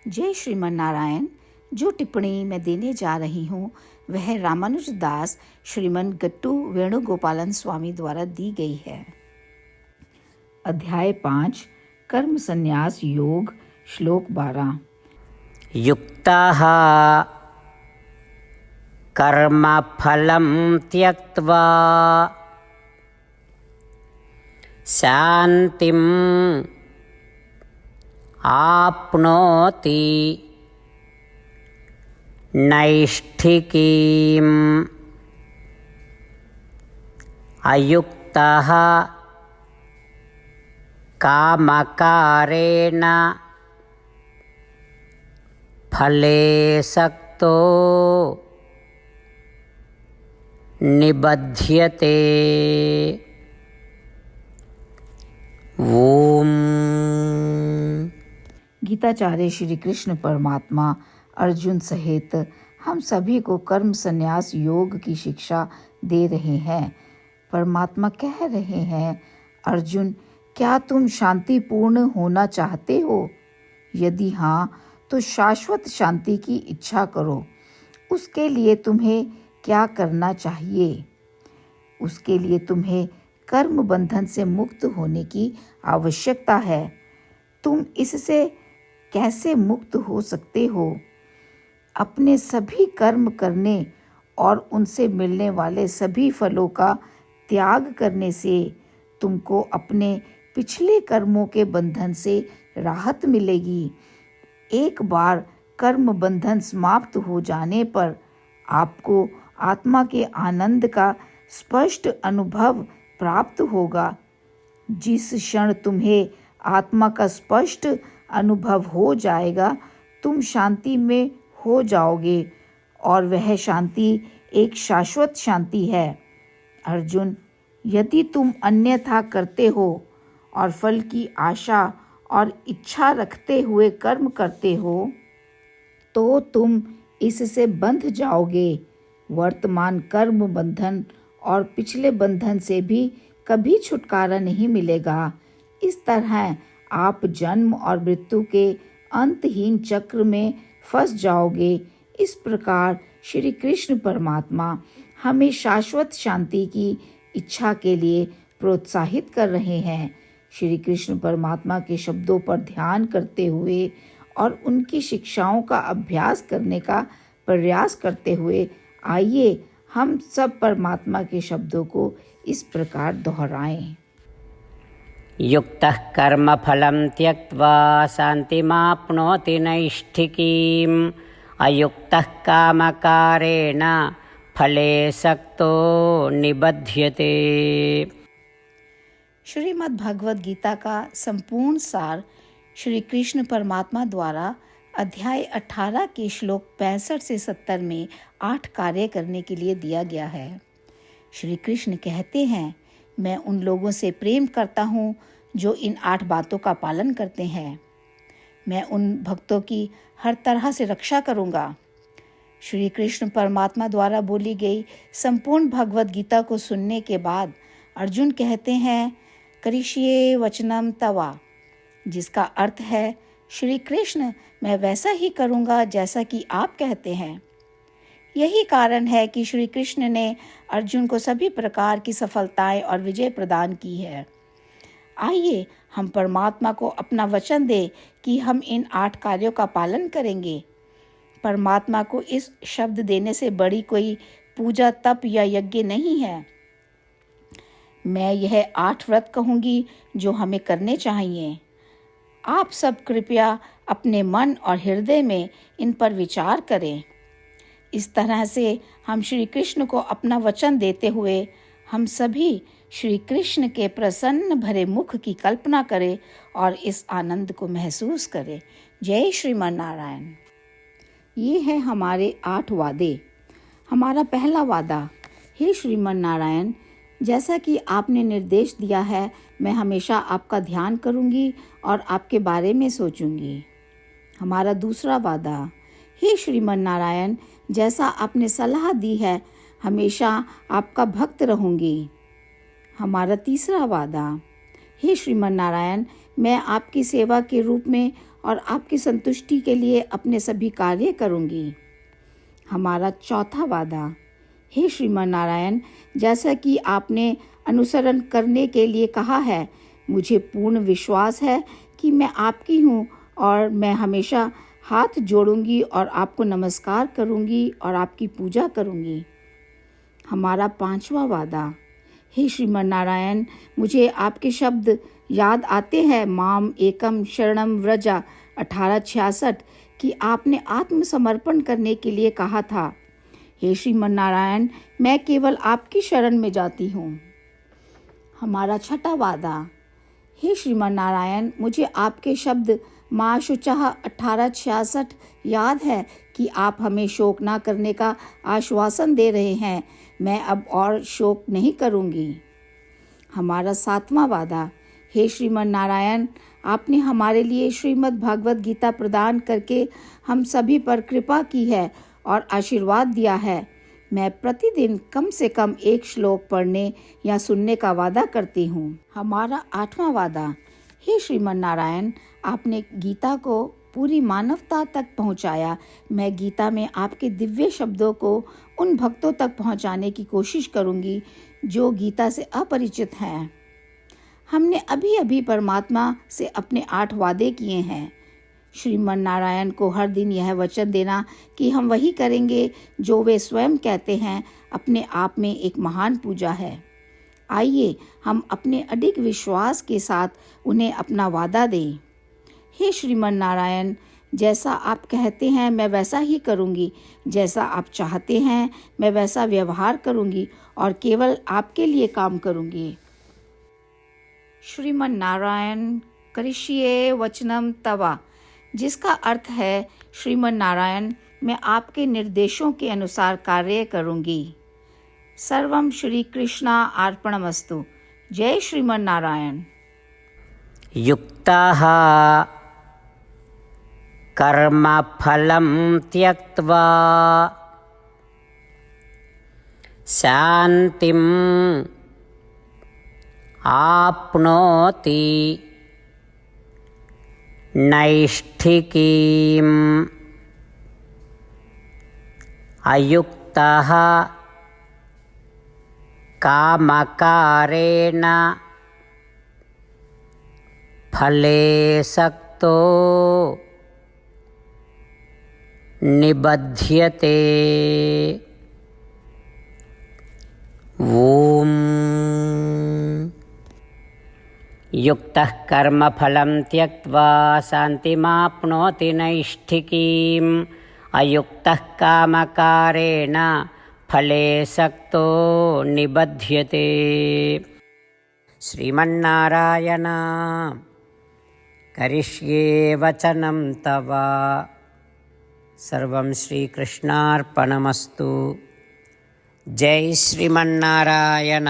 जय श्रीमन नारायण। जो टिप्पणी मैं देने जा रही हूँ वह रामानुज दास श्रीमन गट्टू वेणुगोपालन स्वामी द्वारा दी गई है। अध्याय 5 कर्म संन्यास योग, श्लोक 12। युक्ताः कर्मफलं त्यक्त्वा शान्तिम् आप्नोति नैष्ठिकीम्। अयुक्तः कामकारेण फले सक्तो निबध्यते। ओम। गीताचार्य श्री कृष्ण परमात्मा अर्जुन सहित हम सभी को कर्म संन्यास योग की शिक्षा दे रहे हैं। परमात्मा कह रहे हैं, अर्जुन, क्या तुम शांतिपूर्ण होना चाहते हो? यदि हाँ, तो शाश्वत शांति की इच्छा करो। उसके लिए तुम्हें क्या करना चाहिए? उसके लिए तुम्हें कर्म बंधन से मुक्त होने की आवश्यकता है। तुम इससे कैसे मुक्त हो सकते हो? अपने सभी कर्म करने और उनसे मिलने वाले सभी फलों का त्याग करने से तुमको अपने पिछले कर्मों के बंधन से राहत मिलेगी। एक बार कर्म बंधन समाप्त हो जाने पर आपको आत्मा के आनंद का स्पष्ट अनुभव प्राप्त होगा। जिस क्षण तुम्हें आत्मा का स्पष्ट अनुभव हो जाएगा, तुम शांति में हो जाओगे और वह शांति एक शाश्वत शांति है। अर्जुन, यदि तुम अन्यथा करते हो और फल की आशा और इच्छा रखते हुए कर्म करते हो, तो तुम इससे बंध जाओगे। वर्तमान कर्म बंधन और पिछले बंधन से भी कभी छुटकारा नहीं मिलेगा। इस तरह आप जन्म और मृत्यु के अंतहीन चक्र में फंस जाओगे। इस प्रकार श्री कृष्ण परमात्मा हमें शाश्वत शांति की इच्छा के लिए प्रोत्साहित कर रहे हैं। श्री कृष्ण परमात्मा के शब्दों पर ध्यान करते हुए और उनकी शिक्षाओं का अभ्यास करने का प्रयास करते हुए आइए हम सब परमात्मा के शब्दों को इस प्रकार दोहराएं। युक्तः कर्मफलं त्यक्त्वा शान्तिमाप्नोति नैष्ठिकीम्। अयुक्तः कामकारेण फले सक्तो निबध्यते। श्रीमद् भगवद गीता का संपूर्ण सार श्री कृष्ण परमात्मा द्वारा अध्याय 18 के श्लोक 65 से 70 में 8 कार्य करने के लिए दिया गया है। श्री कृष्ण कहते हैं, मैं उन लोगों से प्रेम करता हूँ जो इन 8 बातों का पालन करते हैं। मैं उन भक्तों की हर तरह से रक्षा करूँगा। श्री कृष्ण परमात्मा द्वारा बोली गई संपूर्ण भगवद गीता को सुनने के बाद अर्जुन कहते हैं, करिष्ये वचनम तवा, जिसका अर्थ है, श्री कृष्ण, मैं वैसा ही करूँगा जैसा कि आप कहते हैं। यही कारण है कि श्री कृष्ण ने अर्जुन को सभी प्रकार की सफलताएं और विजय प्रदान की है। आइए हम परमात्मा को अपना वचन दें कि हम इन 8 कार्यों का पालन करेंगे। परमात्मा को इस शब्द देने से बड़ी कोई पूजा, तप या यज्ञ नहीं है। मैं यह 8 व्रत कहूँगी जो हमें करने चाहिए। आप सब कृपया अपने मन और हृदय में इन पर विचार करें। इस तरह से हम श्री कृष्ण को अपना वचन देते हुए हम सभी श्री कृष्ण के प्रसन्न भरे मुख की कल्पना करें और इस आनंद को महसूस करें। जय श्रीमन नारायण। ये है हमारे 8 वादे। हमारा पहला वादा, हे श्रीमन नारायण, जैसा कि आपने निर्देश दिया है, मैं हमेशा आपका ध्यान करूंगी और आपके बारे में सोचूंगी। हमारा दूसरा वादा, हे श्रीमन नारायण, जैसा आपने सलाह दी है, हमेशा आपका भक्त रहूंगी। हमारा तीसरा वादा, हे श्रीमन नारायण, मैं आपकी सेवा के रूप में और आपकी संतुष्टि के लिए अपने सभी कार्य करूंगी। हमारा चौथा वादा। हे श्रीमान नारायण, जैसा कि आपने अनुसरण करने के लिए कहा है, मुझे पूर्ण विश्वास है कि मैं आपकी हूँ और मैं हमेशा हाथ जोड़ूंगी और आपको नमस्कार करूंगी और आपकी पूजा करूंगी। हमारा पांचवा वादा। हे श्रीमान नारायण, मुझे आपके शब्द याद आते हैं, माम एकम शरणम व्रजा 1866, कि आपने आत्मसमर्पण करने के लिए कहा था। हे श्रीमान नारायण, मैं केवल आपकी शरण में जाती हूँ। हमारा छठा वादा। हे श्रीमान नारायण, मुझे आपके शब्द माँ शुचः 1866 याद है कि आप हमें शोक ना करने का आश्वासन दे रहे हैं। मैं अब और शोक नहीं करूँगी। हमारा सातवां वादा। हे श्रीमान नारायण, आपने हमारे लिए श्रीमद् भागवत गीता प्रदान करके हम सभी पर कृपा की है और आशीर्वाद दिया है। मैं प्रतिदिन कम से कम एक श्लोक पढ़ने या सुनने का वादा करती हूँ। हमारा आठवां वादा। हे श्रीमान नारायण, आपने गीता को पूरी मानवता तक पहुँचाया। मैं गीता में आपके दिव्य शब्दों को उन भक्तों तक पहुँचाने की कोशिश करूँगी जो गीता से अपरिचित हैं। हमने अभी अभी परमात्मा से अपने 8 वादे किए हैं। श्रीमान नारायण को हर दिन यह वचन देना कि हम वही करेंगे जो वे स्वयं कहते हैं, अपने आप में एक महान पूजा है। आइए हम अपने अडिग विश्वास के साथ उन्हें अपना वादा दें। हे श्रीमान नारायण, जैसा आप कहते हैं मैं वैसा ही करूँगी, जैसा आप चाहते हैं मैं वैसा व्यवहार करूँगी और केवल आपके लिए काम करूँगी। श्रीमान नारायण करिष्ये वचनम तवा, जिसका अर्थ है, श्रीमान नारायण, मैं आपके निर्देशों के अनुसार कार्य करूँगी। सर्वम श्री कृष्णा अर्पणमस्तु। जय श्रीमान नारायण। युक्ताः कर्मफलं त्यक्त्वा शान्तिम् आप्नोति नैष्ठिकीम्। अयुक्तः कामकारेण फले सक्तो निबध्यते। ॐ युक्तः कर्मफलं त्यक्त्वा शान्तिमाप्नोति नैष्ठिकीम्। अयुक्तः कामकारेण फले सक्तो निबध्यते। श्रीमन्नारायण करिष्ये वचनं तव। सर्वं श्रीकृष्णार्पणमस्तु। जय श्रीमन्नारायण।